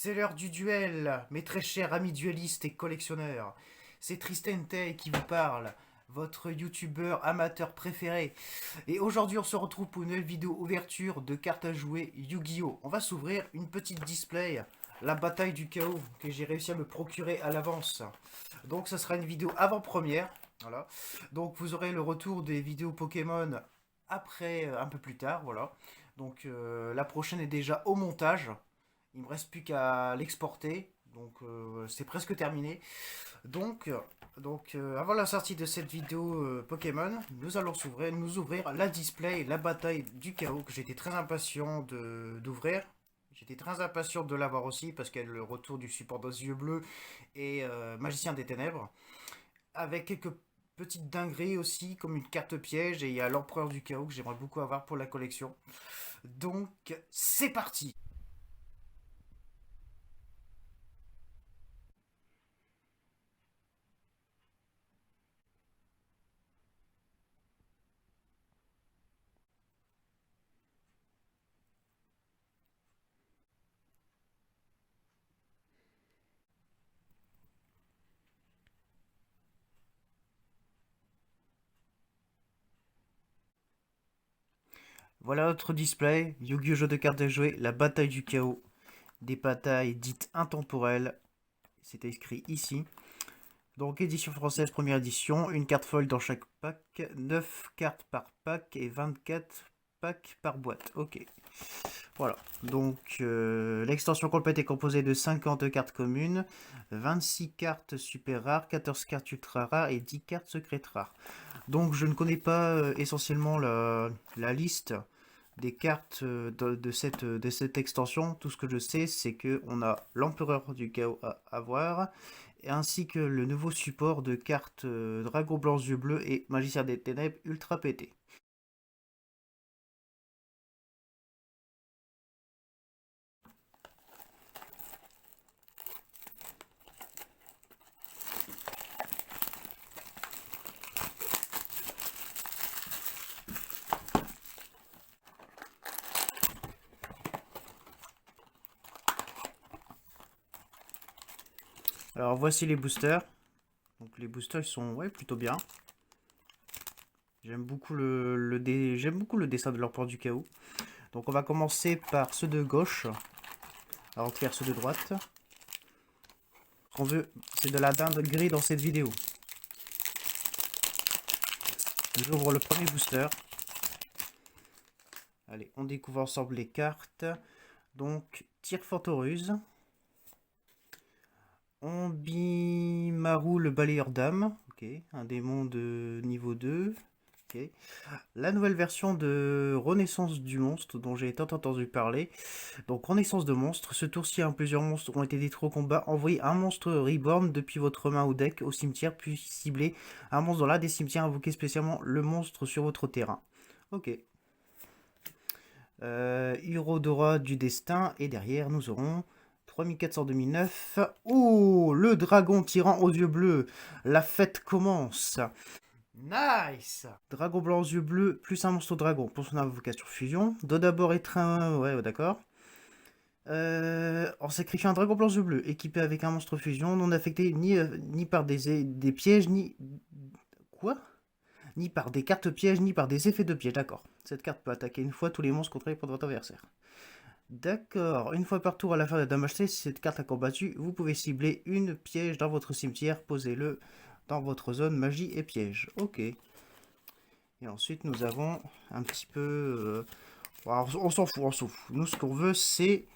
C'est l'heure du duel, mes très chers amis duellistes et collectionneurs. C'est Tristan Tay qui vous parle, votre youtubeur amateur préféré. Et aujourd'hui, on se retrouve pour une nouvelle vidéo ouverture de cartes à jouer Yu-Gi-Oh! On va s'ouvrir une petite display, la bataille du chaos, que j'ai réussi à me procurer à l'avance. Donc, ce sera une vidéo avant-première. Voilà. Donc, vous aurez le retour des vidéos Pokémon après, un peu plus tard. Voilà. Donc, la prochaine est déjà au montage. Il me reste plus qu'à l'exporter. Donc c'est presque terminé. Donc, avant la sortie de cette vidéo Pokémon, nous allons nous ouvrir la display, la bataille du chaos que j'étais très impatient d'ouvrir. J'étais très impatient de l'avoir aussi parce qu'il y a le retour du support des yeux bleus et Magicien des Ténèbres. Avec quelques petites dingueries aussi, comme une carte piège, et il y a l'Empereur du Chaos que j'aimerais beaucoup avoir pour la collection. Donc c'est parti. Voilà notre display, Yu-Gi-Oh! Jeu de cartes à jouer, la bataille du chaos, des batailles dites intemporelles, c'est écrit ici. Donc édition française, première édition, une carte folle dans chaque pack, 9 cartes par pack et 24 packs par boîte. Ok, voilà. Donc l'extension complète est composée de 50 cartes communes, 26 cartes super rares, 14 cartes ultra rares et 10 cartes secrètes rares. Donc je ne connais pas essentiellement la liste des cartes de cette extension. Tout ce que je sais, c'est qu'on a l'Empereur du Chaos à avoir, ainsi que le nouveau support de cartes Dragon Blanc Yeux Bleus et Magicien des Ténèbres Ultra pété. Alors voici les boosters. Donc les boosters ils sont ouais, plutôt bien. J'aime beaucoup j'aime beaucoup le dessin de l'Empereur du Chaos. Donc on va commencer par ceux de gauche, avant de faire ceux de droite. Ce qu'on veut, c'est de la dinde gris dans cette vidéo. J'ouvre le premier booster. Allez, on découvre ensemble les cartes. Donc, Tyrfantoruse. Ombimaru le balayeur d'âme. Ok, un démon de niveau 2. Ok. La nouvelle version de Renaissance du monstre dont j'ai tant entendu parler. Donc, Renaissance de monstre. Ce tour-ci, plusieurs monstres ont été détruits au combat. Envoyez un monstre reborn depuis votre main ou deck au cimetière, puis ciblez un monstre dans l'un des cimetières. Invoquez spécialement le monstre sur votre terrain. Ok. Urodora du destin. Et derrière, nous aurons 3400-2009. Oh, le dragon tyran aux yeux bleus. La fête commence. Nice. Dragon blanc aux yeux bleus, plus un monstre dragon pour son invocation fusion. Doit d'abord être un... Ouais, d'accord. En sacrifiant un dragon blanc aux yeux bleus, équipé avec un monstre fusion, non affecté ni par des pièges, ni... Quoi? Ni par des cartes pièges, ni par des effets de piège, d'accord. Cette carte peut attaquer une fois tous les monstres contrôlés par votre adversaire. D'accord, une fois par tour à la fin de la damage si cette carte a combattu, vous pouvez cibler une piège dans votre cimetière, posez-le dans votre zone magie et piège. Ok. Et ensuite nous avons un petit peu... alors, on s'en fout, on s'en fout. Nous ce qu'on veut c'est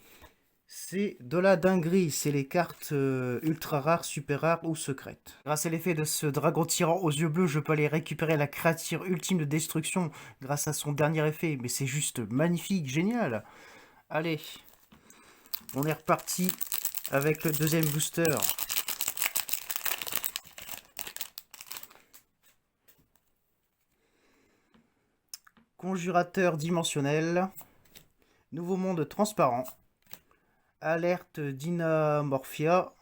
de la dinguerie, c'est les cartes ultra rares, super rares ou secrètes. Grâce à l'effet de ce dragon tyran aux yeux bleus, je peux aller récupérer la créature ultime de destruction grâce à son dernier effet. Mais c'est juste magnifique, génial. Allez, on est reparti avec le deuxième booster. Conjurateur dimensionnel. Nouveau monde transparent. Alerte Dynamorphia.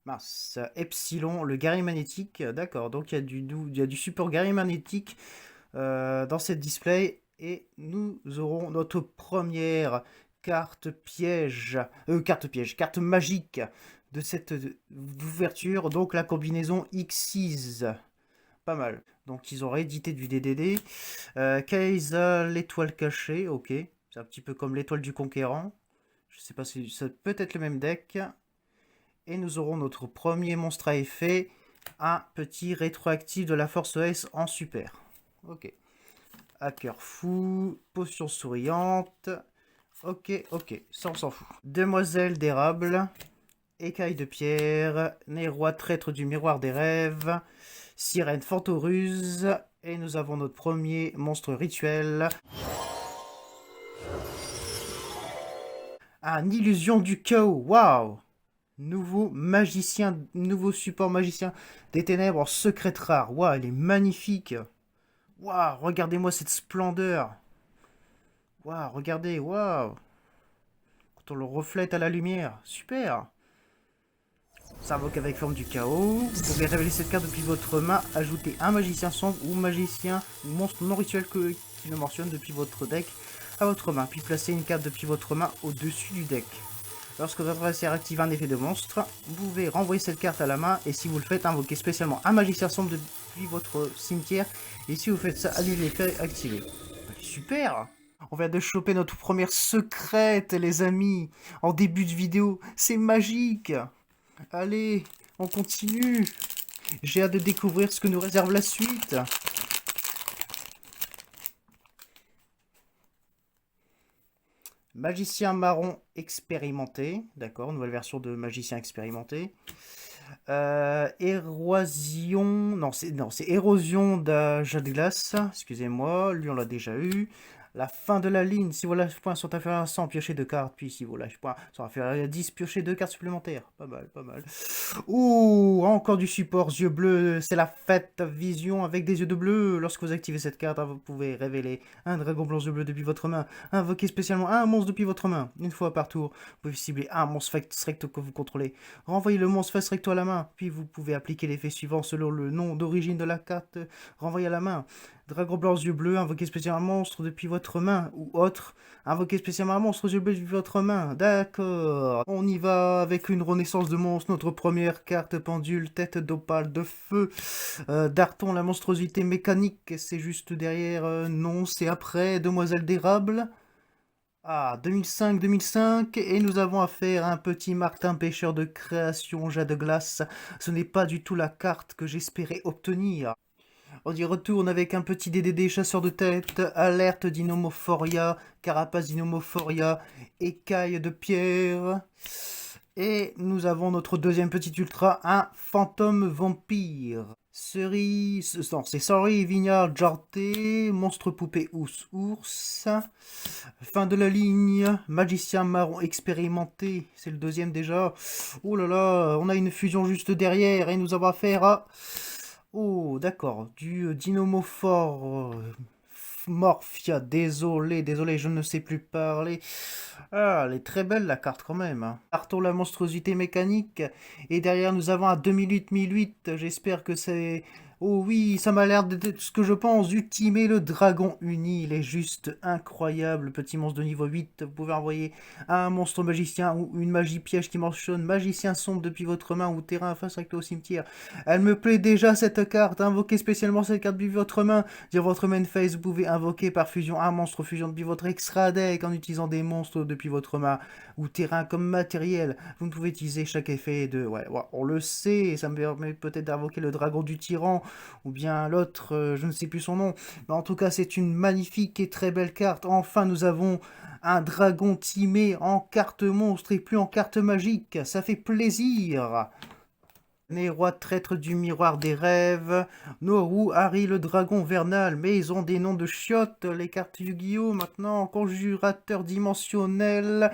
Mince. Epsilon, le guerrier magnétique. D'accord, donc il y a du support guerrier magnétique dans cette display. Et nous aurons notre première carte piège, carte magique de cette ouverture, donc la combinaison X6. Pas mal. Donc ils ont réédité du DDD. Kaisa, l'étoile cachée, ok. C'est un petit peu comme l'étoile du conquérant. Je sais pas si ça peut être le même deck. Et nous aurons notre premier monstre à effet. Un petit rétroactif de la force S en super. Ok. Hacker fou, potion souriante. Ok, ça on s'en fout. Demoiselle d'érable, écaille de pierre, Nérois traître du miroir des rêves, sirène fantoruse, et nous avons notre premier monstre rituel. Un illusion du chaos, waouh! Nouveau magicien, nouveau support magicien des ténèbres en secrète rare. Waouh, elle est magnifique. Waouh, regardez-moi cette splendeur. Waouh, regardez, waouh. Quand on le reflète à la lumière, super. Ça invoque avec forme du chaos. Vous pouvez révéler cette carte depuis votre main, ajouter un magicien sombre ou magicien ou monstre non rituel qui le mentionne depuis votre deck à votre main, puis placer une carte depuis votre main au-dessus du deck. Lorsque votre adversaire active un effet de monstre, vous pouvez renvoyer cette carte à la main, et si vous le faites, invoquer spécialement un magicien sombre depuis votre cimetière, et si vous faites ça, annulez l'effet activé. Super! On vient de choper notre première secrète, les amis, en début de vidéo. C'est magique! Allez, on continue. J'ai hâte de découvrir ce que nous réserve la suite. Magicien marron expérimenté. D'accord, nouvelle version de magicien expérimenté. Érosion... Non, c'est érosion d'âge de glace. Excusez-moi, lui on l'a déjà eu. La fin de la ligne, si vos life points sont inférieurs à 100, piochez 2 cartes. Puis si vos life points sont inférieurs à 10, piochez 2 cartes supplémentaires. Pas mal, pas mal. Ouh, encore du support yeux bleus. C'est la fête vision avec des yeux de bleu. Lorsque vous activez cette carte, vous pouvez révéler un dragon blanc yeux bleus depuis votre main. Invoquer spécialement un monstre depuis votre main. Une fois par tour, vous pouvez cibler un monstre face recto que vous contrôlez. Renvoyez le monstre face recto à la main. Puis vous pouvez appliquer l'effet suivant selon le nom d'origine de la carte renvoyée à la main. Dragon blanc yeux bleus, invoquer spécialement un monstre depuis votre main, ou autre, invoquer spécialement un monstre yeux bleus depuis votre main, d'accord. On y va avec une renaissance de monstre, notre première carte pendule, tête d'opale de feu, Darton, la monstruosité mécanique, c'est juste derrière, non, c'est après, demoiselle d'érable. Ah, 2005, et nous avons affaire à un petit Martin pêcheur de création jade de glace. Ce n'est pas du tout la carte que j'espérais obtenir. On y retourne avec un petit DDD chasseur de tête, alerte Dinomophoria, carapace Dinomophoria, écaille de pierre. Et nous avons notre deuxième petit ultra, un fantôme vampire. Non, c'est Sorry, Vignard, Jarté, monstre poupée ours. Fin de la ligne, magicien marron expérimenté, c'est le deuxième déjà. Oh là là, on a une fusion juste derrière et nous avons affaire à... Oh, d'accord. Du Dinomophore Morphia. Désolé, je ne sais plus parler. Ah, elle est très belle la carte quand même. Hein. Partons la monstruosité mécanique. Et derrière, nous avons un 2008-1008. J'espère que c'est... Oh oui, ça m'a l'air de ce que je pense. Ultimer le dragon uni. Il est juste incroyable. Petit monstre de niveau 8. Vous pouvez envoyer un monstre magicien ou une magie piège qui mentionne magicien sombre depuis votre main ou terrain face recto au cimetière. Elle me plaît déjà cette carte. Invoquez spécialement cette carte depuis votre main. Dire votre main phase, vous pouvez invoquer par fusion un monstre fusion depuis votre extra deck en utilisant des monstres depuis votre main ou terrain comme matériel. Vous ne pouvez utiliser chaque effet de... Ouais, on le sait. Ça me permet peut-être d'invoquer le dragon du tyran ou bien l'autre, je ne sais plus son nom. Mais en tout cas, c'est une magnifique et très belle carte. Enfin, nous avons un dragon timé en carte monstre et plus en carte magique. Ça fait plaisir. Nérois traître du miroir des rêves, Noru, Harry le dragon vernal, mais ils ont des noms de chiottes, les cartes Yu-Gi-Oh! Maintenant, conjurateur dimensionnel.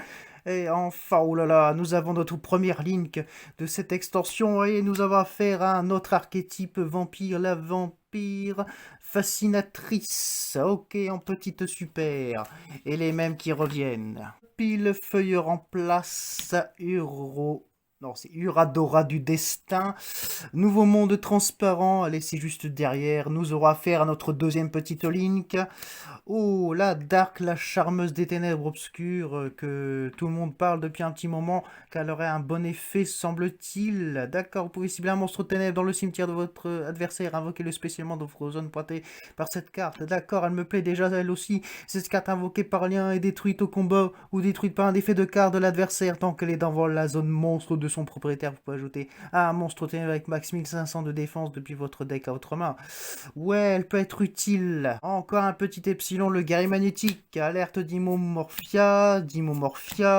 Et enfin, oh là là, nous avons notre première link de cette extension et nous avons affaire à un autre archétype vampire, la vampire fascinatrice. Ok, en petite super. Et les mêmes qui reviennent. Pile feuilleur en place, Uro. Non, c'est Uradora du destin. Nouveau monde transparent. Allez, c'est juste derrière. Nous aurons affaire à notre deuxième petite Link. Oh, la Dark, la charmeuse des ténèbres obscures, que tout le monde parle depuis un petit moment, qu'elle aurait un bon effet, semble-t-il. D'accord, vous pouvez cibler un monstre de ténèbres dans le cimetière de votre adversaire, invoquez-le spécialement dans vos zones pointées par cette carte. D'accord, elle me plaît déjà elle aussi. Cette carte invoquée par lien est détruite au combat ou détruite par un effet de carte de l'adversaire tant qu'elle est dans la zone monstre de son propriétaire. Vous pouvez ajouter un monstre de ténèbres avec max 1500 de défense depuis votre deck à votre main. Ouais, elle peut être utile. Encore un petit epsilon, le guerrier magnétique. Alerte Dimomorphia,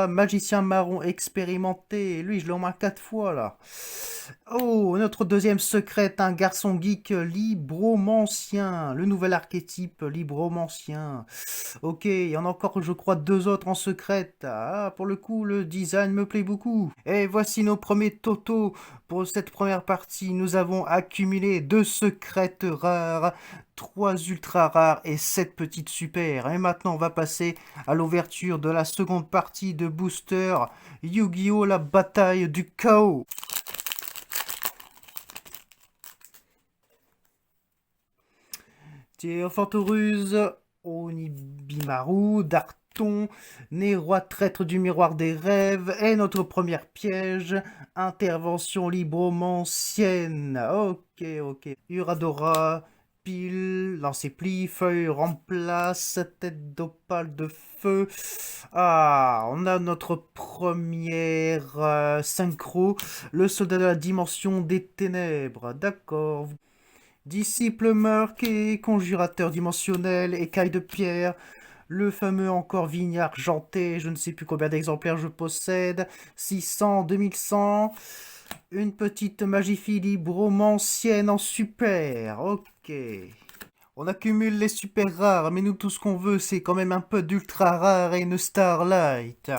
magicien marron expérimenté. Lui, je l'ai au moins 4 fois, là. Oh, notre deuxième secret, un garçon geek libromancien. Le nouvel archétype libromancien. Ok, il y en a encore, je crois, 2 autres en secret. Ah, pour le coup, le design me plaît beaucoup. Et voici nos premiers totaux. Pour cette première partie, nous avons accumulé 2 secrètes rares, 3 ultra rares et 7 petites super. Et maintenant, on va passer à l'ouverture de la seconde partie de Booster Yu-Gi-Oh! La bataille du chaos. Fantoruse, Onibimaru, Darton, né roi traître du miroir des rêves, et notre première piège, intervention libromancienne. Ok, ok. Uradora, pile, lancer pli, feuille remplace, tête d'opale de feu. Ah, on a notre première synchro, le soldat de la dimension des ténèbres. D'accord. Disciple marqué, conjurateur dimensionnel, écaille de pierre, le fameux encore vigne argentée, je ne sais plus combien d'exemplaires je possède, 600, 2100, une petite magie libromancienne en super, ok. On accumule les super rares, mais nous tout ce qu'on veut c'est quand même un peu d'ultra rare et une Starlight.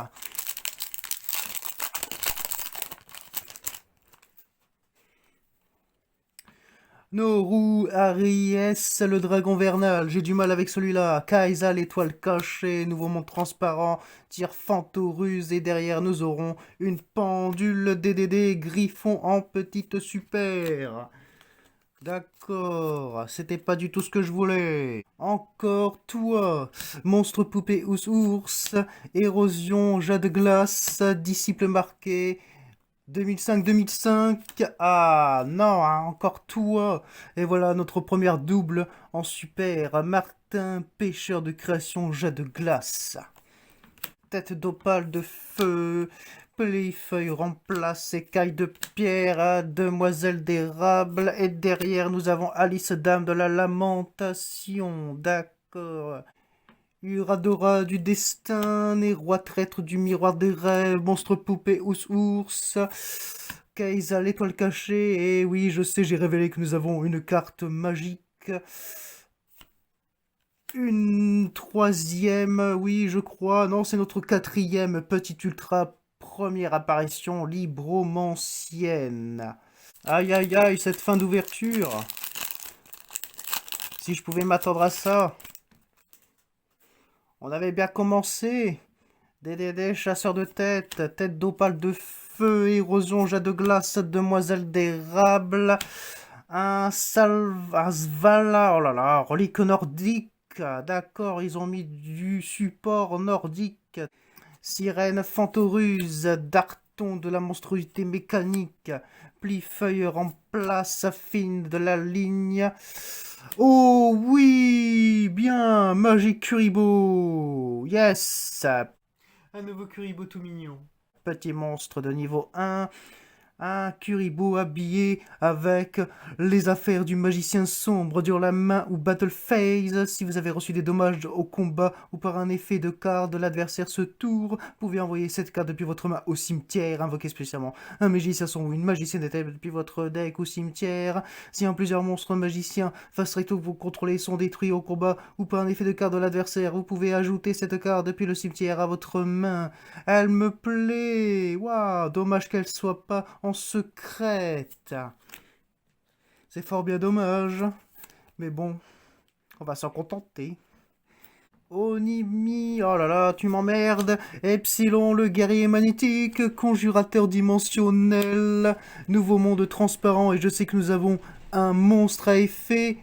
Noru, Aries, le dragon vernal, j'ai du mal avec celui-là. Kaisa, l'étoile cachée, nouveau monde transparent, tir Fantoruse et derrière nous aurons une pendule DDD Griffon en petite super. D'accord, c'était pas du tout ce que je voulais. Encore toi, monstre poupée ours, érosion, jade glace, disciple marqué, 2005-2005. Ah non, hein, encore toi. Et voilà notre première double en super. Martin, pêcheur de création, jet de glace. Tête d'opale de feu. Pléfeuille remplace écaille de pierre. Demoiselle d'érable. Et derrière nous avons Alice, dame de la lamentation. D'accord. Uradora du destin, et roi traître du miroir des rêves, monstre poupée ours, Kaisa l'étoile cachée, et oui, je sais, j'ai révélé que nous avons une carte magique. Une troisième, oui, je crois, non, c'est notre quatrième petite ultra, première apparition libromancienne. Aïe aïe aïe, cette fin d'ouverture. Si je pouvais m'attendre à ça. On avait bien commencé. DDD, chasseur de tête, tête d'opale de feu, érosion, jet de glace, demoiselle d'érable, un Svalda, oh là là, relique nordique, d'accord, ils ont mis du support nordique, sirène fantoruse, darton de la monstruosité mécanique, pli-feuille remplace, fine de la ligne. Oh oui, bien, Magic Kuribo, yes, un nouveau Kuribo tout mignon. Petit monstre de niveau 1. Un Kuribo habillé avec les affaires du magicien sombre durant la main ou battle phase. Si vous avez reçu des dommages au combat ou par un effet de carte de l'adversaire ce tour, vous pouvez envoyer cette carte depuis votre main au cimetière, invoquer spécialement un magicien sombre ou une magicienne des ténèbres depuis votre deck au cimetière. Si un plusieurs monstres magiciens face recto que vous contrôlez sont détruits au combat ou par un effet de carte de l'adversaire, vous pouvez ajouter cette carte depuis le cimetière à votre main. Elle me plaît. Waouh, dommage qu'elle soit pas en secrète. C'est fort bien dommage. Mais bon, on va s'en contenter. Onimi, oh là là, tu m'emmerdes. Epsilon, le guerrier magnétique, conjurateur dimensionnel, nouveau monde transparent, et je sais que nous avons un monstre à effet.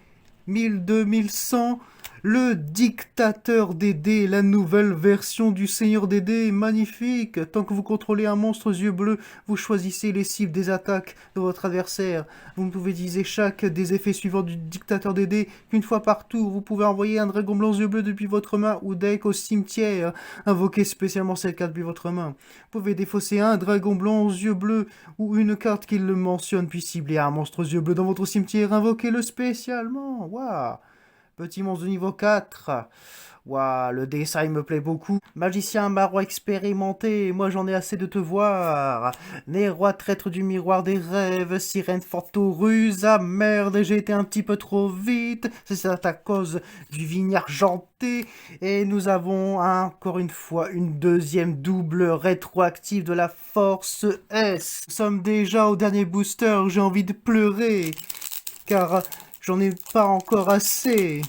1000, 2100, le dictateur des dés, la nouvelle version du Seigneur des dés, magnifique. Tant que vous contrôlez un monstre aux yeux bleus, vous choisissez les cibles des attaques de votre adversaire. Vous ne pouvez utiliser chaque des effets suivants du dictateur des dés qu'une fois par tour. Vous pouvez envoyer un dragon blanc aux yeux bleus depuis votre main ou deck au cimetière. Invoquez spécialement cette carte depuis votre main. Vous pouvez défausser un dragon blanc aux yeux bleus ou une carte qui le mentionne, puis cibler un monstre aux yeux bleus dans votre cimetière. Invoquez-le spécialement. Waouh! Petit monstre de niveau 4. Waouh, le design me plaît beaucoup. Magicien marois expérimenté, moi j'en ai assez de te voir. Né roi traître du miroir des rêves, sirène fortoruse, ah merde, j'ai été un petit peu trop vite. C'est à cause du vigne argenté. Et nous avons encore une fois une deuxième double rétroactive de la force S. Nous sommes déjà au dernier booster, j'ai envie de pleurer. Car j'en ai pas encore assez.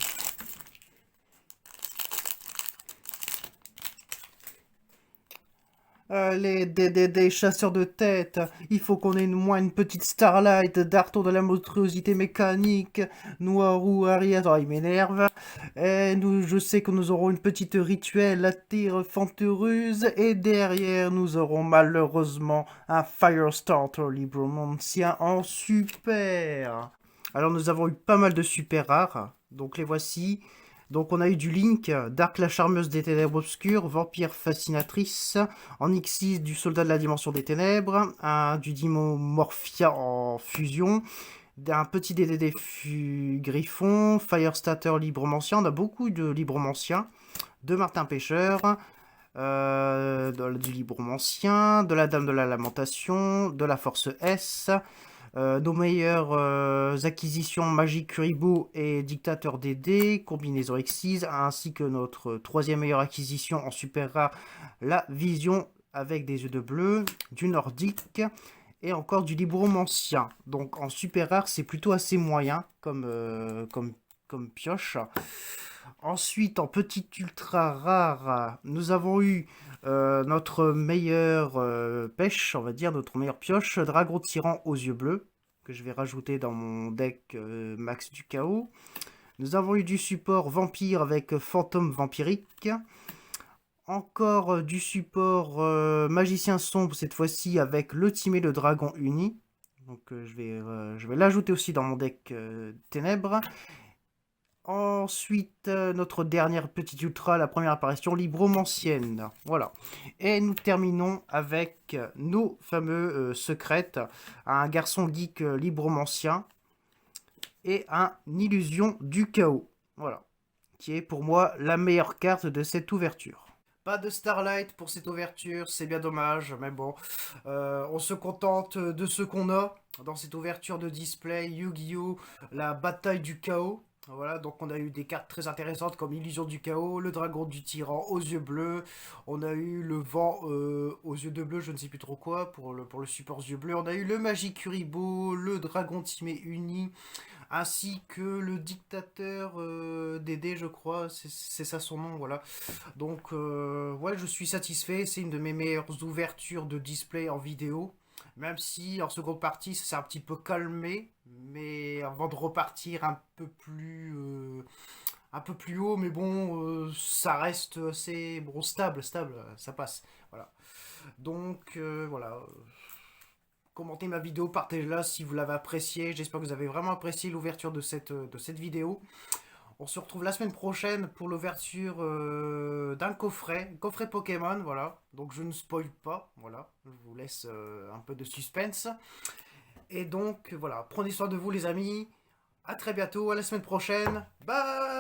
Allez, des chasseurs de tête. Il faut qu'on ait moins une petite Starlight, Darton de la monstruosité mécanique, Noirou, Arias, oh, il m'énerve. Et nous, je sais que nous aurons une petite rituelle, la tire fanteuse, et derrière nous aurons malheureusement un Firestarter Libromancien en super. Alors nous avons eu pas mal de super rares, donc les voici. Donc on a eu du Link, Dark la charmeuse des ténèbres obscures, Vampire fascinatrice, en Xyz du soldat de la dimension des ténèbres, du Dimomorphia en fusion, un petit DDD Griffon, Firestarter Libromancien, on a beaucoup de Libromanciens, de Martin Pêcheur, du Libromancien, de la Dame de la Lamentation, de la Force S, nos meilleures acquisitions Magic Kuribo et Dictateur des dés, combinaison Xyz, ainsi que notre troisième meilleure acquisition en super rare, la Vision avec des yeux de bleu, du Nordique et encore du Libromancien. Donc en super rare, c'est plutôt assez moyen comme pioche. Ensuite, en petit ultra rare, nous avons eu notre meilleure pêche, on va dire, notre meilleure pioche, Dragon Tyran aux yeux bleus, que je vais rajouter dans mon deck Max du Chaos. Nous avons eu du support Vampire avec Fantôme Vampirique. Encore du support Magicien Sombre, cette fois-ci avec le Timé le Dragon Uni. Donc je vais l'ajouter aussi dans mon deck Ténèbres. Ensuite, notre dernière petite ultra, la première apparition, Libromancienne. Voilà. Et nous terminons avec nos fameux secrètes. Un garçon geek libromancien et un illusion du chaos. Voilà. Qui est pour moi la meilleure carte de cette ouverture. Pas de Starlight pour cette ouverture, c'est bien dommage, mais bon. On se contente de ce qu'on a dans cette ouverture de display Yu-Gi-Oh! La bataille du chaos. Voilà, donc on a eu des cartes très intéressantes comme Illusion du Chaos, le Dragon du Tyran aux yeux bleus, on a eu le Vent aux yeux de bleu, je ne sais plus trop quoi, pour le support yeux bleus, on a eu le Magic Kuribo, le Dragon Timé uni, ainsi que le Dictateur des dés, je crois, c'est ça son nom, voilà. Donc, ouais, je suis satisfait, c'est une de mes meilleures ouvertures de display en vidéo. Même si en seconde partie, ça s'est un petit peu calmé, mais avant de repartir un peu plus haut, mais bon, ça reste assez bon, stable, ça passe. Voilà. Donc, voilà. Commentez ma vidéo, partagez-la si vous l'avez appréciée. J'espère que vous avez vraiment apprécié l'ouverture de cette vidéo. On se retrouve la semaine prochaine pour l'ouverture d'un coffret Pokémon, voilà. Donc je ne spoil pas, voilà. Je vous laisse un peu de suspense. Et donc voilà, prenez soin de vous les amis. À très bientôt, à la semaine prochaine. Bye!